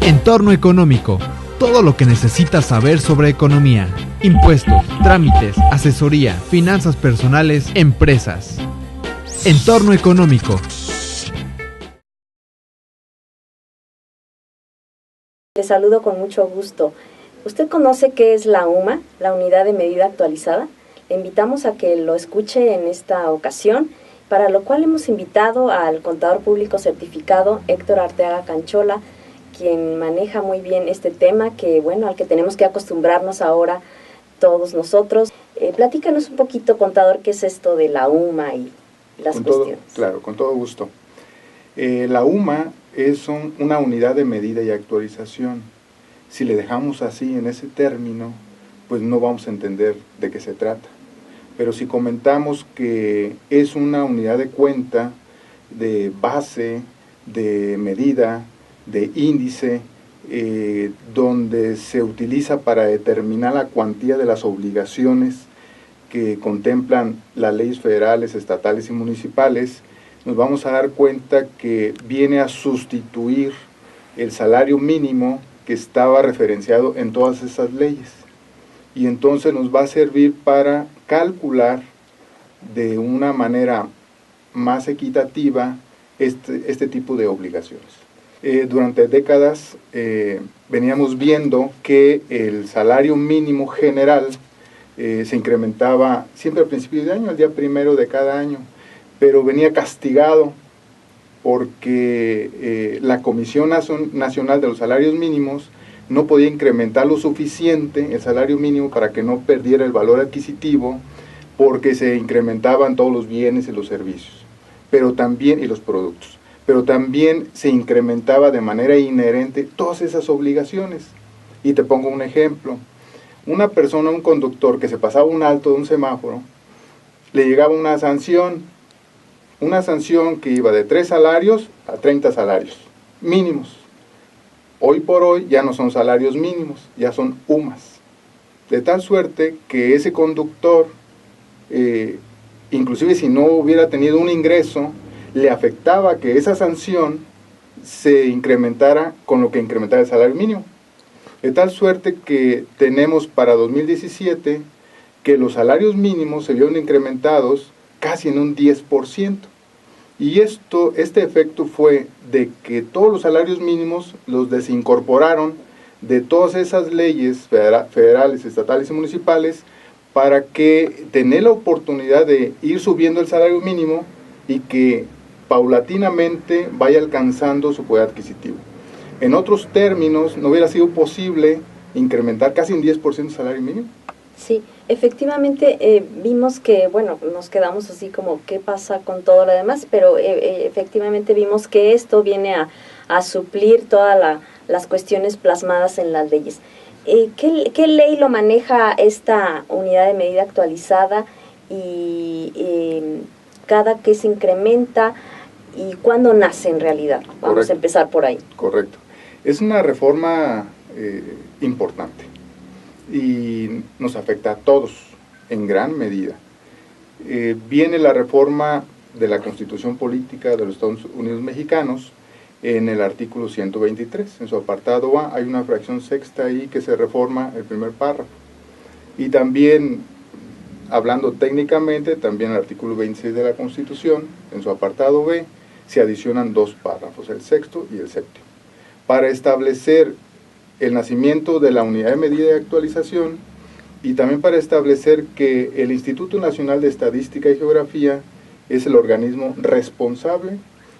Entorno económico. Todo lo que necesitas saber sobre economía, impuestos, trámites, asesoría, finanzas personales, empresas. Entorno económico. Le saludo con mucho gusto. ¿Usted conoce qué es la UMA, la Unidad de Medida Actualizada? Le invitamos a que lo escuche en esta ocasión, para lo cual hemos invitado al contador público certificado Héctor Arteaga Canchola, quien maneja muy bien este tema al que tenemos que acostumbrarnos ahora todos nosotros. Platícanos un poquito, contador, qué es esto de la UMA y las cuestiones. Claro, con todo gusto. La UMA es una unidad de medida y actualización. Si le dejamos así en ese término, pues no vamos a entender de qué se trata. Pero si comentamos que es una unidad de cuenta, de base, de medida, de índice, donde se utiliza para determinar la cuantía de las obligaciones que contemplan las leyes federales, estatales y municipales, nos vamos a dar cuenta que viene a sustituir el salario mínimo que estaba referenciado en todas esas leyes. Y entonces nos va a servir para calcular de una manera más equitativa este tipo de obligaciones. Durante décadas veníamos viendo que el salario mínimo general se incrementaba siempre al principio de año, el día primero de cada año, pero venía castigado porque la Comisión Nacional de los Salarios Mínimos no podía incrementar lo suficiente el salario mínimo para que no perdiera el valor adquisitivo, porque se incrementaban todos los bienes y los servicios, pero también, y los productos, pero también se incrementaba de manera inherente todas esas obligaciones. Y te pongo un ejemplo. Una persona, un conductor que se pasaba un alto de un semáforo, le llegaba una sanción que iba de 3 salarios a 30 salarios mínimos. Hoy por hoy ya no son salarios mínimos, ya son UMAS. De tal suerte que ese conductor, inclusive si no hubiera tenido un ingreso, le afectaba que esa sanción se incrementara con lo que incrementara el salario mínimo. De tal suerte que tenemos para 2017 que los salarios mínimos se vieron incrementados casi en un 10%. Y este efecto fue de que todos los salarios mínimos los desincorporaron de todas esas leyes federales, estatales y municipales, para que tener la oportunidad de ir subiendo el salario mínimo y que paulatinamente vaya alcanzando su poder adquisitivo. En otros términos, no hubiera sido posible incrementar casi un 10% el salario mínimo. Sí, efectivamente vimos que, nos quedamos así como qué pasa con todo lo demás, pero efectivamente vimos que esto viene a suplir todas las cuestiones plasmadas en las leyes. ¿Qué ley lo maneja esta unidad de medida actualizada y cada que se incrementa y cuándo nace en realidad? Vamos Correcto. A empezar por ahí. Correcto. Es una reforma importante y nos afecta a todos en gran medida. Viene la reforma de la Constitución Política de los Estados Unidos Mexicanos en el artículo 123. En su apartado A hay una fracción sexta ahí que se reforma el primer párrafo. Y también, hablando técnicamente, también el artículo 26 de la Constitución, en su apartado B, se adicionan 2 párrafos, el sexto y el séptimo, para establecer el nacimiento de la unidad de medida y actualización, y también para establecer que el Instituto Nacional de Estadística y Geografía es el organismo responsable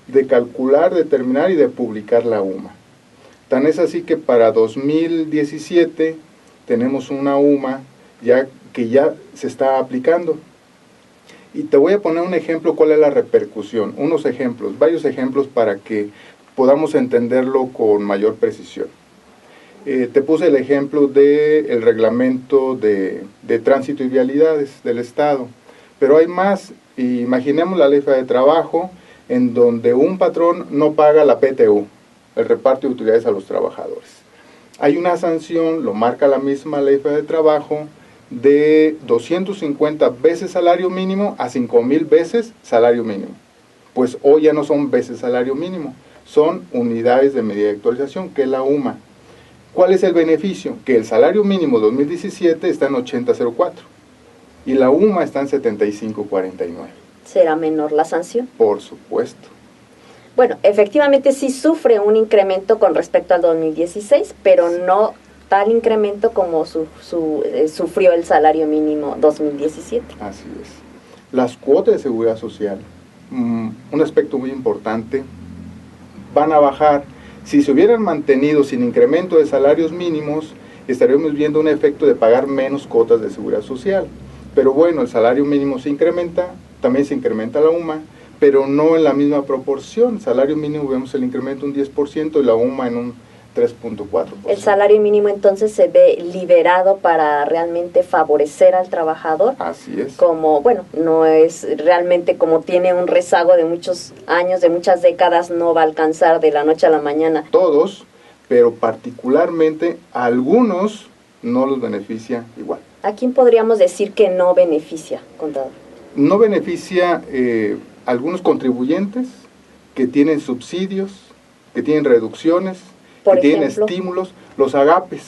de calcular, determinar y de publicar la UMA. Tan es así que para 2017 tenemos una UMA que ya se está aplicando. Y te voy a poner un ejemplo, cuál es la repercusión, varios ejemplos para que podamos entenderlo con mayor precisión. Te puse el ejemplo del reglamento de tránsito y vialidades del Estado, pero hay más. Imaginemos la ley federal de trabajo, en donde un patrón no paga la PTU, el reparto de utilidades a los trabajadores. Hay una sanción, lo marca la misma ley federal de trabajo, de 250 veces salario mínimo a 5,000 veces salario mínimo. Pues hoy ya no son veces salario mínimo, son unidades de medida de actualización, que es la UMA. ¿Cuál es el beneficio? Que el salario mínimo 2017 está en 80.04 y la UMA está en 75.49. ¿Será menor la sanción? Por supuesto. Bueno, efectivamente sí sufre un incremento con respecto al 2016, pero no tal incremento como sufrió el salario mínimo 2017. Así es. Las cuotas de seguridad social, un aspecto muy importante, van a bajar. Si se hubieran mantenido sin incremento de salarios mínimos, estaríamos viendo un efecto de pagar menos cuotas de seguridad social. Pero bueno, el salario mínimo se incrementa, también se incrementa la UMA, pero no en la misma proporción. El salario mínimo vemos el incremento un 10% y la UMA en un 3.4%. El salario mínimo entonces se ve liberado para realmente favorecer al trabajador. Así es. Como, bueno, no es realmente como tiene un rezago de muchos años, de muchas décadas, no va a alcanzar de la noche a la mañana. Todos, pero particularmente a algunos no los beneficia igual. ¿A quién podríamos decir que no beneficia, contador? No beneficia algunos contribuyentes que tienen subsidios, que tienen reducciones, que tienen estímulos, los agapes,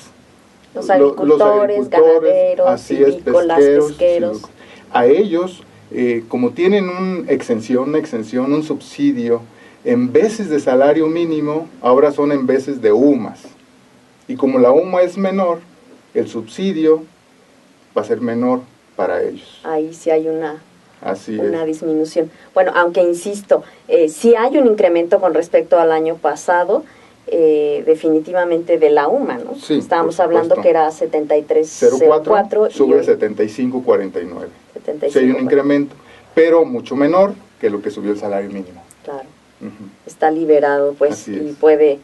los agricultores, ganaderos, así es, pesqueros. Sí, a ellos, como tienen una exención, un subsidio, en veces de salario mínimo, ahora son en veces de UMAS. Y como la UMA es menor, el subsidio va a ser menor para ellos. Ahí sí hay una es. disminución. Bueno, aunque insisto, sí hay un incremento con respecto al año pasado, definitivamente de la UMA, ¿no? Sí, estábamos hablando que era 73.04 sube a 75.49. Sí hay un incremento, pero mucho menor que lo que subió el salario mínimo. Claro. Está liberado, pues, y puede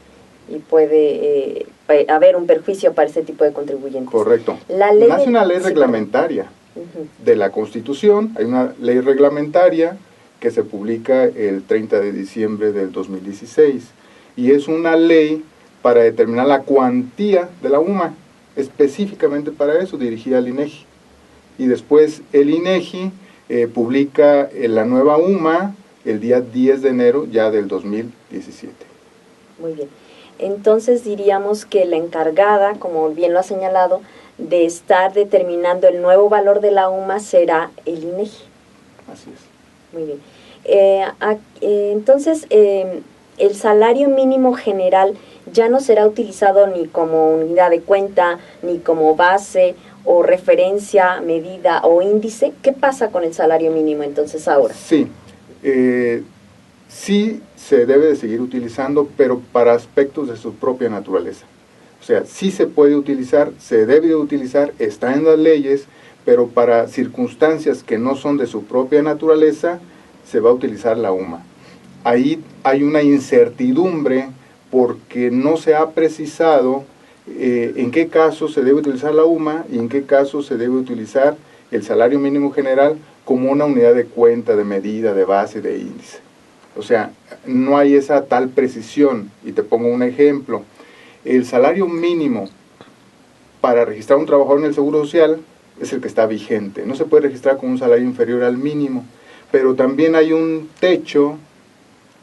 haber un perjuicio para ese tipo de contribuyentes. Correcto. Nace una ley reglamentaria de la Constitución, hay una ley reglamentaria que se publica el 30 de diciembre del 2016, y es una ley para determinar la cuantía de la UMA, específicamente para eso, dirigida al INEGI. Y después el INEGI publica la nueva UMA el día 10 de enero ya del 2017. Muy bien. Entonces diríamos que la encargada, como bien lo ha señalado, de estar determinando el nuevo valor de la UMA será el INEGI. Así es. Muy bien. Entonces, el salario mínimo general ya no será utilizado ni como unidad de cuenta, ni como base o referencia, medida o índice. ¿Qué pasa con el salario mínimo entonces ahora? Sí, sí se debe de seguir utilizando, pero para aspectos de su propia naturaleza. O sea, sí se puede utilizar, se debe de utilizar, está en las leyes, pero para circunstancias que no son de su propia naturaleza, se va a utilizar la UMA. Ahí hay una incertidumbre porque no se ha precisado en qué caso se debe utilizar la UMA y en qué caso se debe utilizar el salario mínimo general como una unidad de cuenta, de medida, de base, de índice. O sea, no hay esa tal precisión. Y te pongo un ejemplo. El salario mínimo para registrar un trabajador en el Seguro Social es el que está vigente. No se puede registrar con un salario inferior al mínimo, pero también hay un techo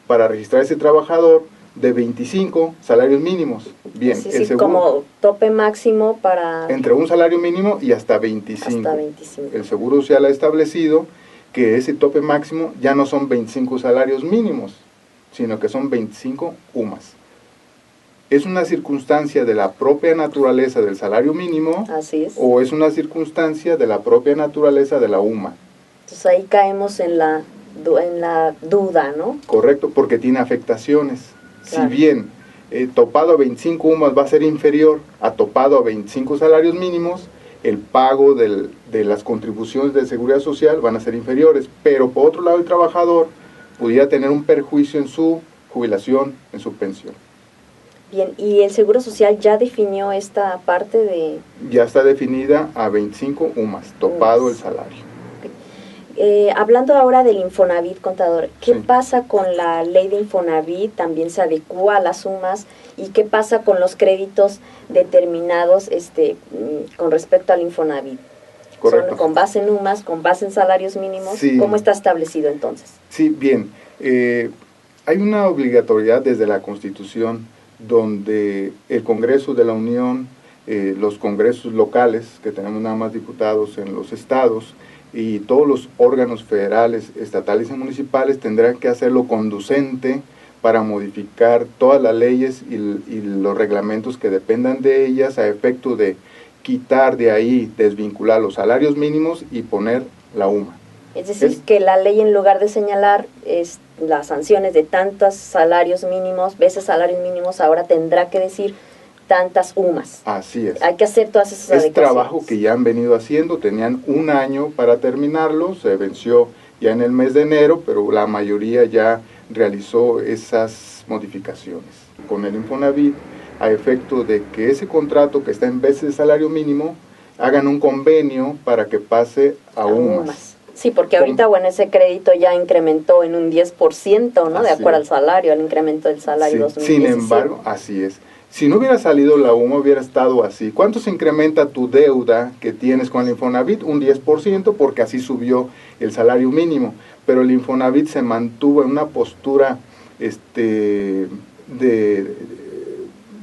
para registrar a ese trabajador de 25 salarios mínimos. Bien, sí, el seguro, como tope máximo para... Entre un salario mínimo y hasta 25. Hasta 25. El Seguro Social ha establecido que ese tope máximo ya no son 25 salarios mínimos, sino que son 25 UMAS. ¿Es una circunstancia de la propia naturaleza del salario mínimo? Así es. ¿O es una circunstancia de la propia naturaleza de la UMA? Entonces ahí caemos en la duda, ¿no? Correcto, porque tiene afectaciones. Claro. Si bien topado a 25 UMAS va a ser inferior a topado a 25 salarios mínimos, el pago de las contribuciones de seguridad social van a ser inferiores, pero por otro lado el trabajador pudiera tener un perjuicio en su jubilación, en su pensión. Bien, ¿y el Seguro Social ya definió esta parte de...? Ya está definida a 25 UMAS, topado el salario. Hablando ahora del Infonavit, contador, ¿qué Sí. pasa con la ley de Infonavit? ¿También se adecúa a las sumas? ¿Y qué pasa con los créditos determinados con respecto al Infonavit? Correcto. ¿Son con base en UMAS, con base en salarios mínimos? Sí. ¿Cómo está establecido entonces? Sí, bien. Hay una obligatoriedad desde la Constitución donde el Congreso de la Unión, los congresos locales, que tenemos nada más diputados en los estados, y todos los órganos federales, estatales y municipales tendrán que hacerlo conducente para modificar todas las leyes y los reglamentos que dependan de ellas a efecto de quitar de ahí, desvincular los salarios mínimos y poner la UMA. Es decir, que la ley, en lugar de señalar las sanciones de tantos salarios mínimos, veces salarios mínimos, ahora tendrá que decir tantas UMAs. Así es. Hay que hacer todas esas adecuaciones. Es trabajo que ya han venido haciendo, tenían un año para terminarlo, se venció ya en el mes de enero, pero la mayoría ya realizó esas modificaciones con el Infonavit a efecto de que ese contrato que está en veces de salario mínimo hagan un convenio para que pase a UMAs. Sí, porque ahorita, bueno, ese crédito ya incrementó en un 10%, ¿no? De acuerdo al salario, al incremento del salario 2017. Sin embargo, así es. Si no hubiera salido la UMA, hubiera estado así. ¿Cuánto se incrementa tu deuda que tienes con el Infonavit? Un 10%, porque así subió el salario mínimo. Pero el Infonavit se mantuvo en una postura de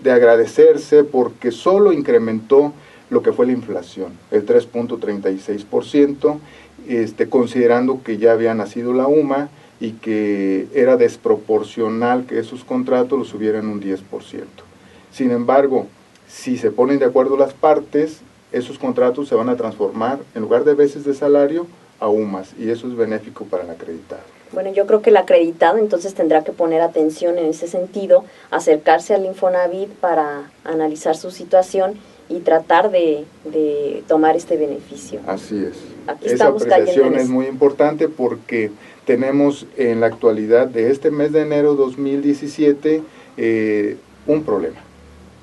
agradecerse, porque solo incrementó lo que fue la inflación, el 3.36%, considerando que ya había nacido la UMA y que era desproporcional que esos contratos los subieran un 10%. Sin embargo, si se ponen de acuerdo las partes, esos contratos se van a transformar, en lugar de veces de salario, a UMAs, y eso es benéfico para el acreditado. Bueno, yo creo que el acreditado entonces tendrá que poner atención en ese sentido, acercarse al Infonavit para analizar su situación y tratar de tomar este beneficio. Así es. Aquí esa apreciación es muy importante porque tenemos en la actualidad de este mes de enero 2017 un problema.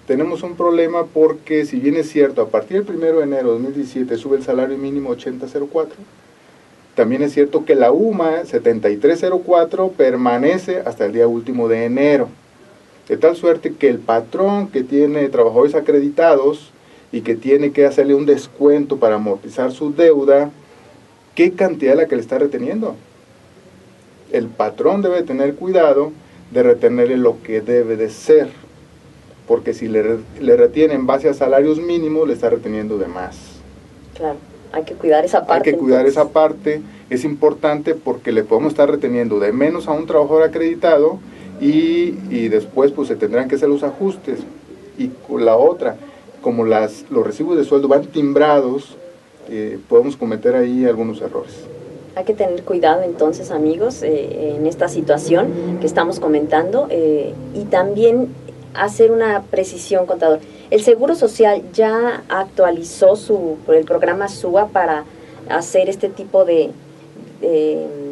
Tenemos un problema porque, si bien es cierto, a partir del 1 de enero de 2017 sube el salario mínimo 80.04, también es cierto que la UMA 73.04 permanece hasta el día último de enero. De tal suerte que el patrón que tiene trabajadores acreditados y que tiene que hacerle un descuento para amortizar su deuda, ¿qué cantidad es la que le está reteniendo? El patrón debe tener cuidado de retenerle lo que debe de ser, porque si le retiene en base a salarios mínimos, le está reteniendo de más. Claro, hay que cuidar esa parte. Hay que cuidar esa parte, es importante porque le podemos estar reteniendo de menos a un trabajador acreditado y después pues se tendrán que hacer los ajustes. Y con la otra, como los recibos de sueldo van timbrados, podemos cometer ahí algunos errores. Hay que tener cuidado entonces, amigos, en esta situación que estamos comentando y también hacer una precisión, contador. El Seguro Social ya actualizó el programa SUA para hacer este tipo de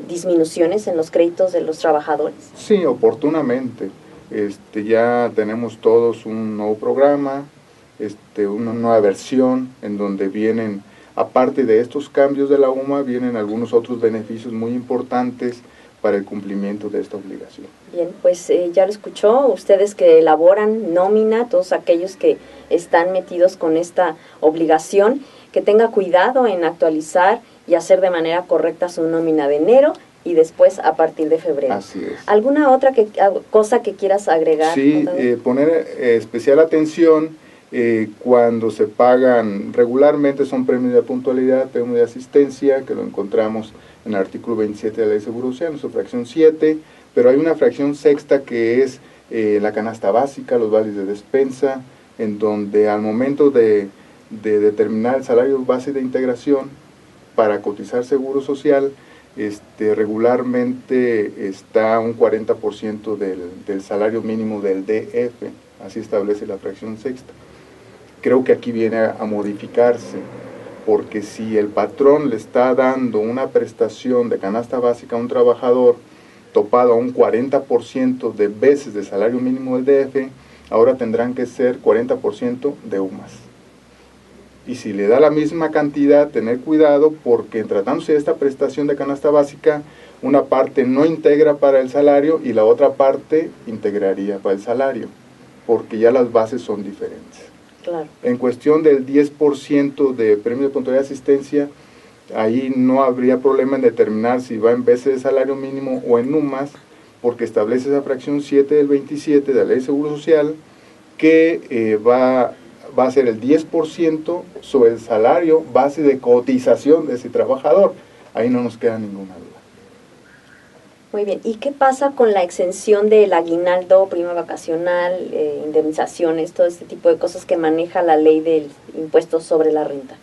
disminuciones en los créditos de los trabajadores. Sí, oportunamente. Ya tenemos todos un nuevo programa, una nueva versión en donde vienen, aparte de estos cambios de la UMA, vienen algunos otros beneficios muy importantes para el cumplimiento de esta obligación. Bien, pues ya lo escuchó, ustedes que elaboran nómina, todos aquellos que están metidos con esta obligación, que tenga cuidado en actualizar y hacer de manera correcta su nómina de enero y después a partir de febrero. Así es. ¿Alguna otra cosa que quieras agregar? Sí, poner especial atención cuando se pagan regularmente, son premios de puntualidad, premios de asistencia, que lo encontramos en el artículo 27 de la Ley de Seguro Social, en su fracción 7, pero hay una fracción sexta que es la canasta básica, los vales de despensa, en donde al momento de determinar el salario base de integración para cotizar seguro social, regularmente está un 40% del salario mínimo del DF, así establece la fracción sexta. Creo que aquí viene a modificarse, porque si el patrón le está dando una prestación de canasta básica a un trabajador topado a un 40% de veces de salario mínimo del DF, ahora tendrán que ser 40% de UMAS. Y si le da la misma cantidad, tener cuidado, porque tratándose de esta prestación de canasta básica, una parte no integra para el salario y la otra parte integraría para el salario, porque ya las bases son diferentes. Claro. En cuestión del 10% de premio de puntualidad de asistencia, ahí no habría problema en determinar si va en veces de salario mínimo o en UMAS, porque establece esa fracción 7 del 27 de la Ley de Seguro Social, que va a ser el 10% sobre el salario base de cotización de ese trabajador. Ahí no nos queda ninguna duda. Muy bien. ¿Y qué pasa con la exención del aguinaldo, prima vacacional, indemnizaciones, todo este tipo de cosas que maneja la ley del impuesto sobre la renta?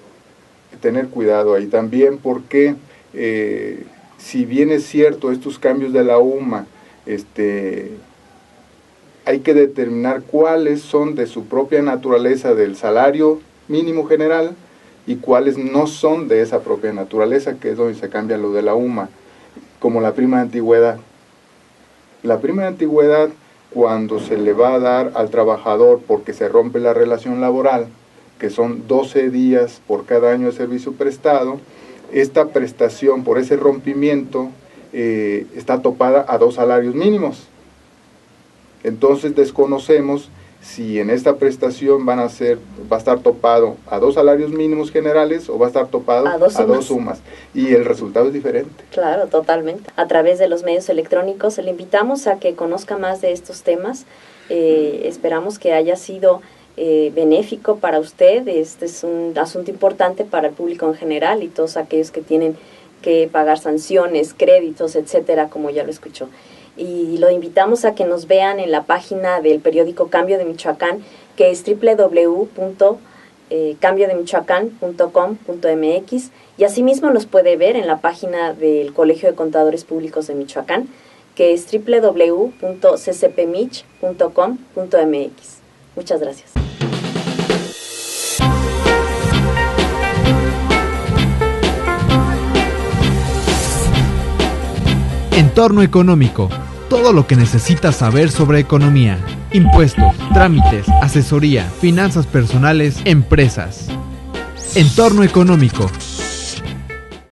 Tener cuidado ahí también, porque si bien es cierto estos cambios de la UMA, hay que determinar cuáles son de su propia naturaleza del salario mínimo general y cuáles no son de esa propia naturaleza, que es donde se cambia lo de la UMA, como la prima de antigüedad. La prima de antigüedad, cuando se le va a dar al trabajador porque se rompe la relación laboral, que son 12 días por cada año de servicio prestado, esta prestación por ese rompimiento está topada a 2 salarios mínimos. Entonces desconocemos si en esta prestación va a estar topado a 2 salarios mínimos generales o va a estar topado a dos sumas. Y el resultado es diferente. Claro, totalmente. A través de los medios electrónicos le invitamos a que conozca más de estos temas. Esperamos que haya sido benéfico para usted. Este es un asunto importante para el público en general y todos aquellos que tienen que pagar sanciones, créditos, etcétera, como ya lo escuchó. Y lo invitamos a que nos vean en la página del periódico Cambio de Michoacán, que es www.cambiodemichoacán.com.mx, y asimismo nos puede ver en la página del Colegio de Contadores Públicos de Michoacán, que es www.ccpmich.com.mx. Muchas gracias. Entorno económico. Todo lo que necesitas saber sobre economía, impuestos, trámites, asesoría, finanzas personales, empresas. Entorno económico.